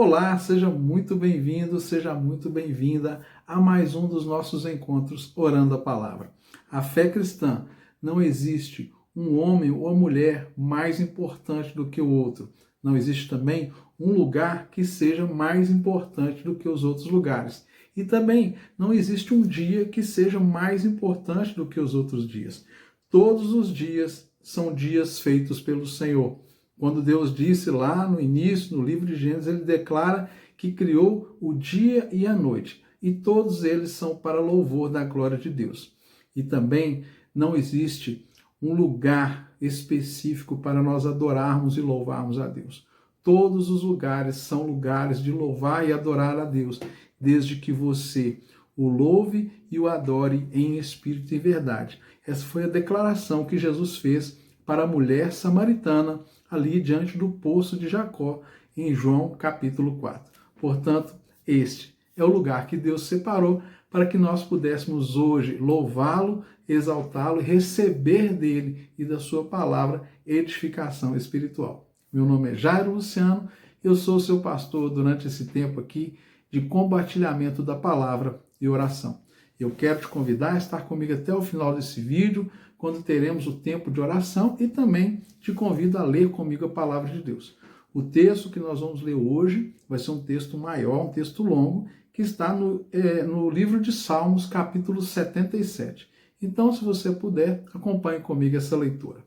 Olá, seja muito bem-vindo, seja muito bem-vinda a mais um dos nossos encontros Orando a Palavra. A fé cristã: não existe um homem ou mulher mais importante do que o outro. Não existe também um lugar que seja mais importante do que os outros lugares. E também não existe um dia que seja mais importante do que os outros dias. Todos os dias são dias feitos pelo Senhor. Quando Deus disse lá no início, no livro de Gênesis, ele declara que criou o dia e a noite. E todos eles são para louvor da glória de Deus. E também não existe um lugar específico para nós adorarmos e louvarmos a Deus. Todos os lugares são lugares de louvar e adorar a Deus, desde que você o louve e o adore em espírito e verdade. Essa foi a declaração que Jesus fez para a mulher samaritana ali diante do poço de Jacó, em João capítulo 4. Portanto, este é o lugar que Deus separou para que nós pudéssemos hoje louvá-lo, exaltá-lo e receber dele e da sua palavra edificação espiritual. Meu nome é Jairo Luciano, eu sou seu pastor durante esse tempo aqui de compartilhamento da palavra e oração. Eu quero te convidar a estar comigo até o final desse vídeo, quando teremos o tempo de oração, e também te convido a ler comigo a palavra de Deus. O texto que nós vamos ler hoje vai ser um texto maior, um texto longo, que está no livro de Salmos, capítulo 77. Então, se você puder, acompanhe comigo essa leitura.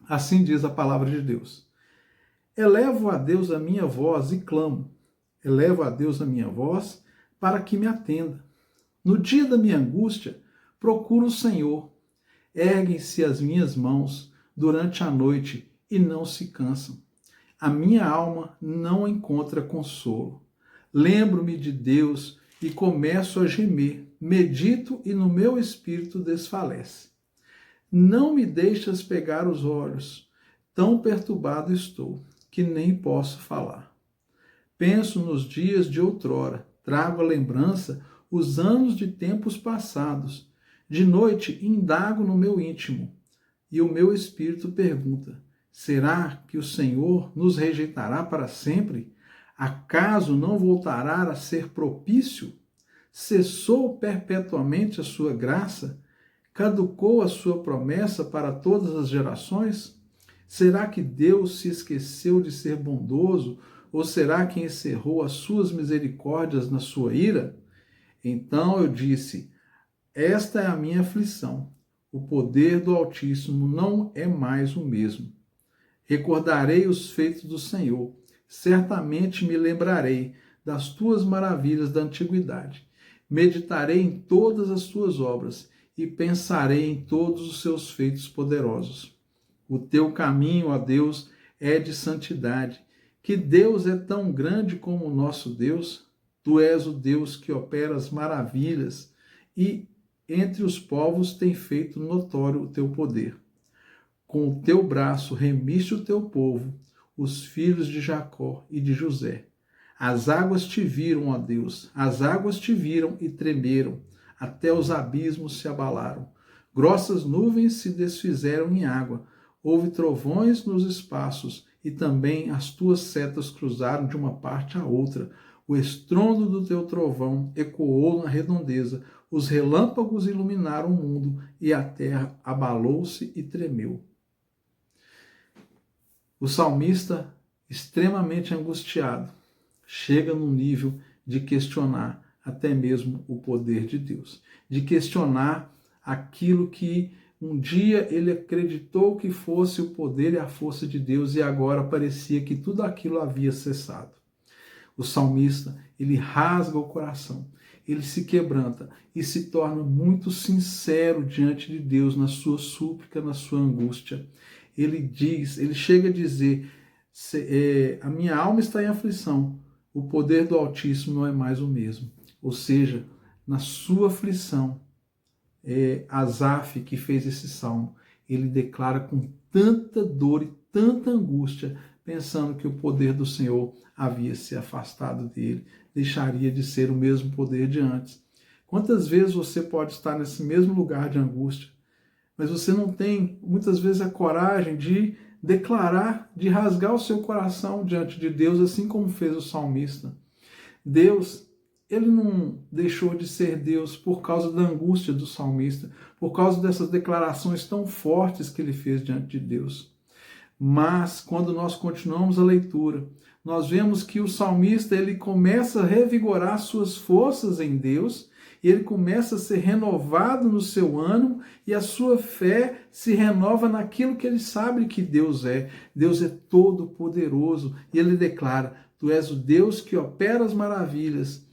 Assim diz a palavra de Deus. Elevo a Deus a minha voz e clamo. Elevo a Deus a minha voz para que me atenda. No dia da minha angústia, procuro o Senhor. Erguem-se as minhas mãos durante a noite e não se cansam. A minha alma não encontra consolo. Lembro-me de Deus e começo a gemer. Medito e no meu espírito desfalece. Não me deixas pegar os olhos. Tão perturbado estou que nem posso falar. Penso nos dias de outrora. Trago à lembrança os anos de tempos passados. De noite indago no meu íntimo, e o meu espírito pergunta: será que o Senhor nos rejeitará para sempre? Acaso não voltará a ser propício? Cessou perpetuamente a sua graça? Caducou a sua promessa para todas as gerações? Será que Deus se esqueceu de ser bondoso, ou será que encerrou as suas misericórdias na sua ira? Então eu disse: esta é a minha aflição. O poder do Altíssimo não é mais o mesmo. Recordarei os feitos do Senhor. Certamente me lembrarei das tuas maravilhas da antiguidade. Meditarei em todas as tuas obras e pensarei em todos os seus feitos poderosos. O teu caminho, ó Deus, é de santidade. Que Deus é tão grande como o nosso Deus? Tu és o Deus que opera as maravilhas e entre os povos tem feito notório o teu poder. Com o teu braço remiste o teu povo, os filhos de Jacó e de José. As águas te viram, ó Deus, as águas te viram e tremeram, até os abismos se abalaram. Grossas nuvens se desfizeram em água, houve trovões nos espaços, e também as tuas setas cruzaram de uma parte à outra. O estrondo do teu trovão ecoou na redondeza, os relâmpagos iluminaram o mundo e a terra abalou-se e tremeu. O salmista, extremamente angustiado, chega no nível de questionar até mesmo o poder de Deus, de questionar aquilo que um dia ele acreditou que fosse o poder e a força de Deus e agora parecia que tudo aquilo havia cessado. O salmista, ele rasga o coração, ele se quebranta e se torna muito sincero diante de Deus na sua súplica, na sua angústia. Ele chega a dizer: a minha alma está em aflição, o poder do Altíssimo não é mais o mesmo. Ou seja, na sua aflição, Asaf, que fez esse salmo, ele declara com tanta dor e tanta angústia, pensando que o poder do Senhor havia se afastado dele, deixaria de ser o mesmo poder de antes. Quantas vezes você pode estar nesse mesmo lugar de angústia, mas você não tem, muitas vezes, a coragem de declarar, de rasgar o seu coração diante de Deus, assim como fez o salmista. Deus, ele não deixou de ser Deus por causa da angústia do salmista, por causa dessas declarações tão fortes que ele fez diante de Deus. Mas, quando nós continuamos a leitura, nós vemos que o salmista ele começa a revigorar suas forças em Deus, e ele começa a ser renovado no seu ânimo, e a sua fé se renova naquilo que ele sabe que Deus é. Deus é todo-poderoso, e ele declara: Tu és o Deus que opera as maravilhas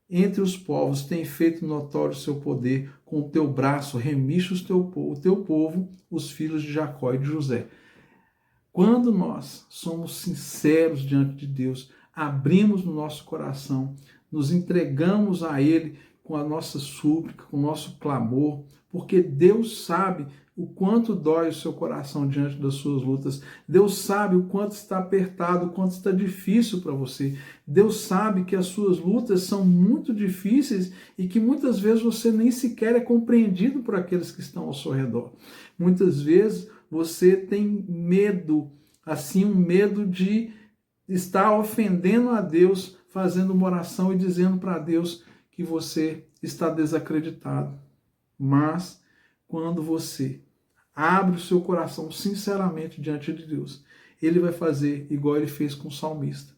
entre os povos, tem feito notório o seu poder, com o teu braço remiste o teu povo, os filhos de Jacó e de José. Quando nós somos sinceros diante de Deus, abrimos no nosso coração, nos entregamos a Ele com a nossa súplica, com o nosso clamor, porque Deus sabe o quanto dói o seu coração diante das suas lutas. Deus sabe o quanto está apertado, o quanto está difícil para você. Deus sabe que as suas lutas são muito difíceis e que muitas vezes você nem sequer é compreendido por aqueles que estão ao seu redor. Muitas vezes você tem medo, assim, um medo de estar ofendendo a Deus, fazendo uma oração e dizendo para Deus que você está desacreditado. Mas quando você abre o seu coração sinceramente diante de Deus, Ele vai fazer igual Ele fez com o salmista.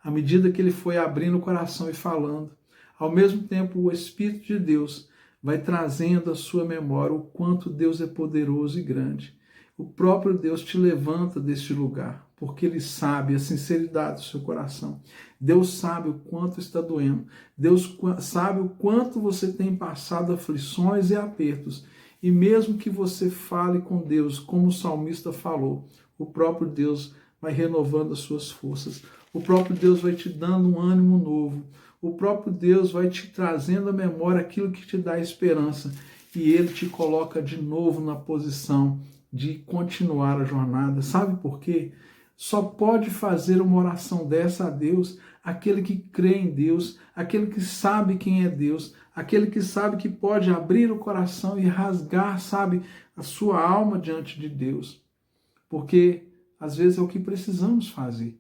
À medida que ele foi abrindo o coração e falando, ao mesmo tempo o Espírito de Deus vai trazendo à sua memória o quanto Deus é poderoso e grande. O próprio Deus te levanta deste lugar, porque Ele sabe a sinceridade do seu coração. Deus sabe o quanto está doendo. Deus sabe o quanto você tem passado aflições e apertos. E mesmo que você fale com Deus, como o salmista falou, o próprio Deus vai renovando as suas forças. O próprio Deus vai te dando um ânimo novo. O próprio Deus vai te trazendo à memória aquilo que te dá esperança. E Ele te coloca de novo na posição de continuar a jornada. Sabe por quê? Só pode fazer uma oração dessa a Deus aquele que crê em Deus, aquele que sabe quem é Deus, aquele que sabe que pode abrir o coração e rasgar, sabe, a sua alma diante de Deus. Porque às vezes é o que precisamos fazer.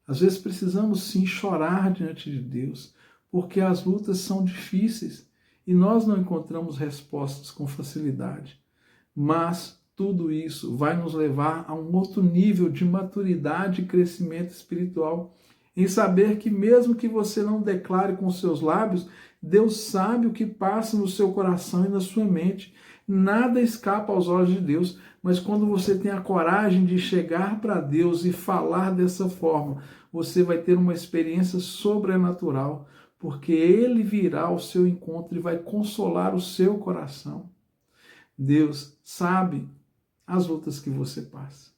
Às vezes precisamos sim chorar diante de Deus, porque as lutas são difíceis e nós não encontramos respostas com facilidade. Mas tudo isso vai nos levar a um outro nível de maturidade e crescimento espiritual, em saber que mesmo que você não declare com seus lábios, Deus sabe o que passa no seu coração e na sua mente. Nada escapa aos olhos de Deus, mas quando você tem a coragem de chegar para Deus e falar dessa forma, você vai ter uma experiência sobrenatural, porque Ele virá ao seu encontro e vai consolar o seu coração. Deus sabe as lutas que você passa.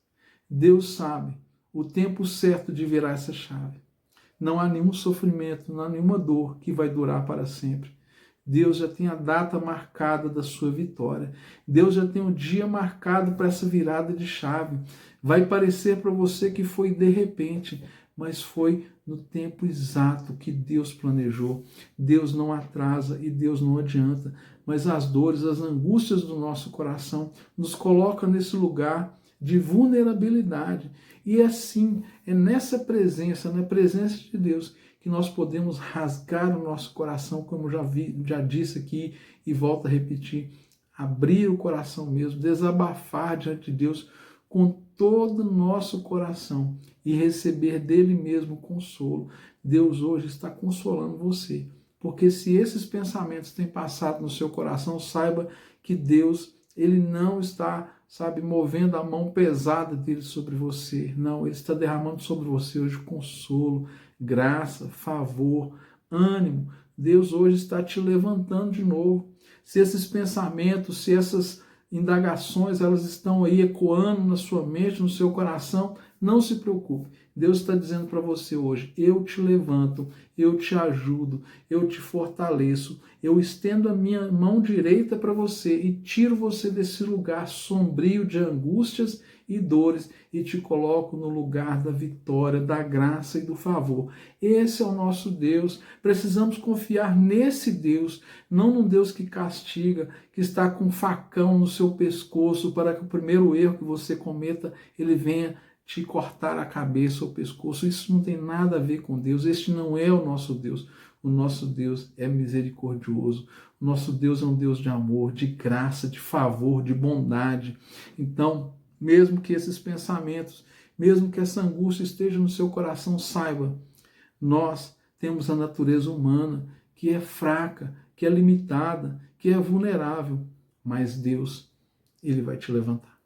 Deus sabe o tempo certo de virar essa chave. Não há nenhum sofrimento, não há nenhuma dor que vai durar para sempre. Deus já tem a data marcada da sua vitória. Deus já tem o dia marcado para essa virada de chave. Vai parecer para você que foi de repente, mas foi no tempo exato que Deus planejou. Deus não atrasa e Deus não adianta, mas as dores, as angústias do nosso coração nos colocam nesse lugar de vulnerabilidade. E assim, é nessa presença, na presença de Deus, que nós podemos rasgar o nosso coração, como já disse aqui e volto a repetir, abrir o coração mesmo, desabafar diante de Deus com todo o nosso coração e receber dele mesmo consolo. Deus hoje está consolando você, porque se esses pensamentos têm passado no seu coração, saiba que Deus, Ele não está, movendo a mão pesada dele sobre você. Não, Ele está derramando sobre você hoje consolo, graça, favor, ânimo. Deus hoje está te levantando de novo. Se esses pensamentos, se essas indagações, elas estão aí ecoando na sua mente, no seu coração, não se preocupe. Deus está dizendo para você hoje, eu te levanto, eu te ajudo, eu te fortaleço, eu estendo a minha mão direita para você e tiro você desse lugar sombrio de angústias e dores e te coloco no lugar da vitória, da graça e do favor. Esse é o nosso Deus. Precisamos confiar nesse Deus, não num Deus que castiga, que está com um facão no seu pescoço para que o primeiro erro que você cometa, ele venha te cortar a cabeça ou o pescoço. Isso não tem nada a ver com Deus. Este não é o nosso Deus. O nosso Deus é misericordioso. O nosso Deus é um Deus de amor, de graça, de favor, de bondade. Então, mesmo que esses pensamentos, mesmo que essa angústia esteja no seu coração, saiba, nós temos a natureza humana que é fraca, que é limitada, que é vulnerável, mas Deus, ele vai te levantar.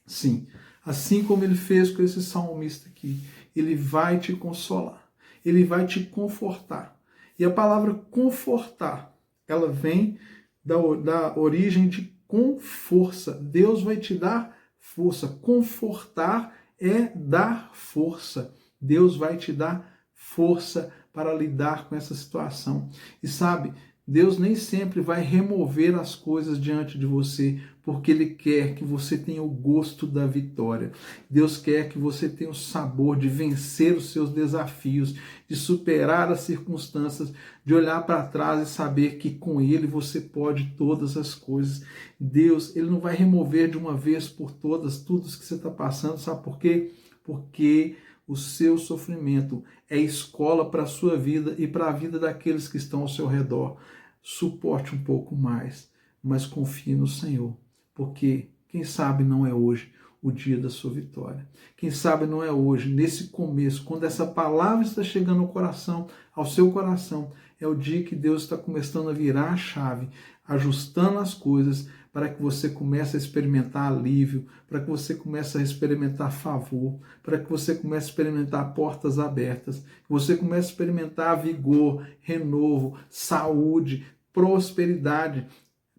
Sim, assim como ele fez com esse salmista aqui, ele vai te consolar, ele vai te confortar. E a palavra confortar, ela vem da origem de com força. Deus vai te dar força. Confortar é dar força. Deus vai te dar força para lidar com essa situação. E sabe, Deus nem sempre vai remover as coisas diante de você, porque Ele quer que você tenha o gosto da vitória. Deus quer que você tenha o sabor de vencer os seus desafios, de superar as circunstâncias, de olhar para trás e saber que com Ele você pode todas as coisas. Deus, Ele não vai remover de uma vez por todas tudo que você está passando, sabe por quê? Porque o seu sofrimento é escola para a sua vida e para a vida daqueles que estão ao seu redor. Suporte um pouco mais, mas confie no Senhor, porque quem sabe não é hoje o dia da sua vitória. Quem sabe não é hoje, nesse começo, quando essa palavra está chegando ao coração, ao seu coração, é o dia que Deus está começando a virar a chave, ajustando as coisas para que você comece a experimentar alívio, para que você comece a experimentar favor, para que você comece a experimentar portas abertas, que você comece a experimentar vigor, renovo, saúde, prosperidade,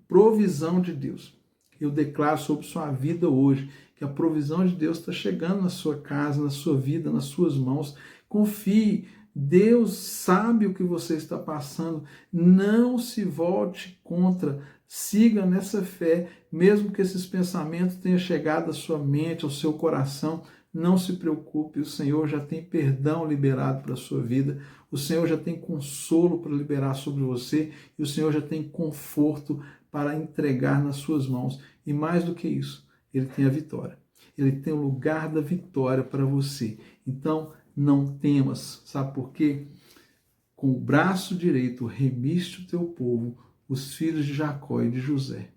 provisão de Deus. Eu declaro sobre sua vida hoje que a provisão de Deus está chegando na sua casa, na sua vida, nas suas mãos. Confie, Deus sabe o que você está passando. Não se volte contra. Siga nessa fé, mesmo que esses pensamentos tenham chegado à sua mente, ao seu coração. Não se preocupe, o Senhor já tem perdão liberado para a sua vida, o Senhor já tem consolo para liberar sobre você e o Senhor já tem conforto para entregar nas suas mãos. E mais do que isso, Ele tem a vitória. Ele tem o lugar da vitória para você. Então, não temas. Sabe por quê? Com o braço direito remiste o teu povo, os filhos de Jacó e de José.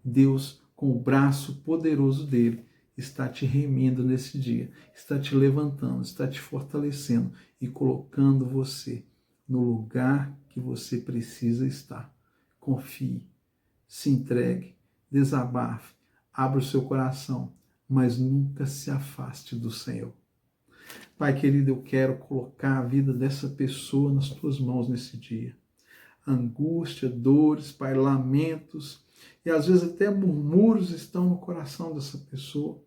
Deus, com o braço poderoso dele, está te remindo nesse dia, está te levantando, está te fortalecendo e colocando você no lugar que você precisa estar. Confie, se entregue, desabafe, abra o seu coração, mas nunca se afaste do Senhor. Pai querido, eu quero colocar a vida dessa pessoa nas tuas mãos nesse dia. Angústia, dores, Pai, lamentos, e às vezes até murmúrios estão no coração dessa pessoa.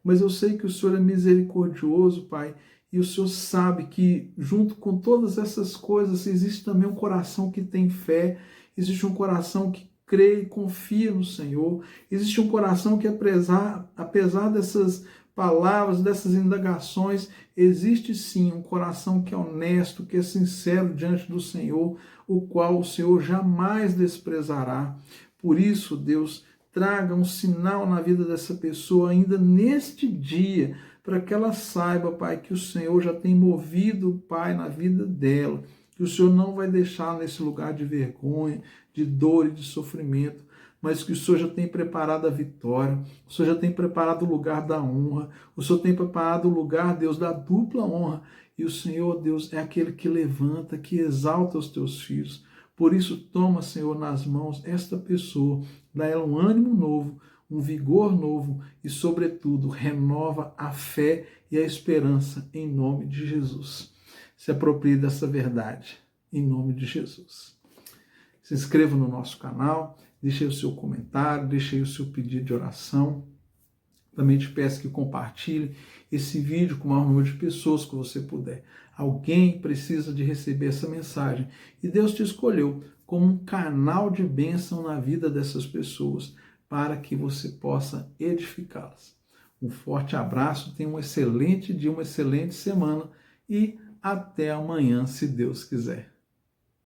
Mas eu sei que o Senhor é misericordioso, Pai, e o Senhor sabe que junto com todas essas coisas existe também um coração que tem fé, existe um coração que crê e confia no Senhor, existe um coração que apesar dessas palavras, dessas indagações, existe sim um coração que é honesto, que é sincero diante do Senhor, o qual o Senhor jamais desprezará. Por isso, Deus, traga um sinal na vida dessa pessoa ainda neste dia, para que ela saiba, Pai, que o Senhor já tem movido, Pai, na vida dela, que o Senhor não vai deixar nesse lugar de vergonha, de dor e de sofrimento, mas que o Senhor já tem preparado a vitória, o Senhor já tem preparado o lugar da honra, o Senhor tem preparado o lugar, Deus, da dupla honra, e o Senhor, Deus, é aquele que levanta, que exalta os teus filhos. Por isso, toma, Senhor, nas mãos esta pessoa, dá ela um ânimo novo, um vigor novo e, sobretudo, renova a fé e a esperança em nome de Jesus. Se aproprie dessa verdade, em nome de Jesus. Se inscreva no nosso canal, deixe aí o seu comentário, deixe aí o seu pedido de oração. Também te peço que compartilhe esse vídeo com o maior número de pessoas que você puder. Alguém precisa de receber essa mensagem e Deus te escolheu como um canal de bênção na vida dessas pessoas para que você possa edificá-las. Um forte abraço, tenha um excelente dia, uma excelente semana e até amanhã, se Deus quiser.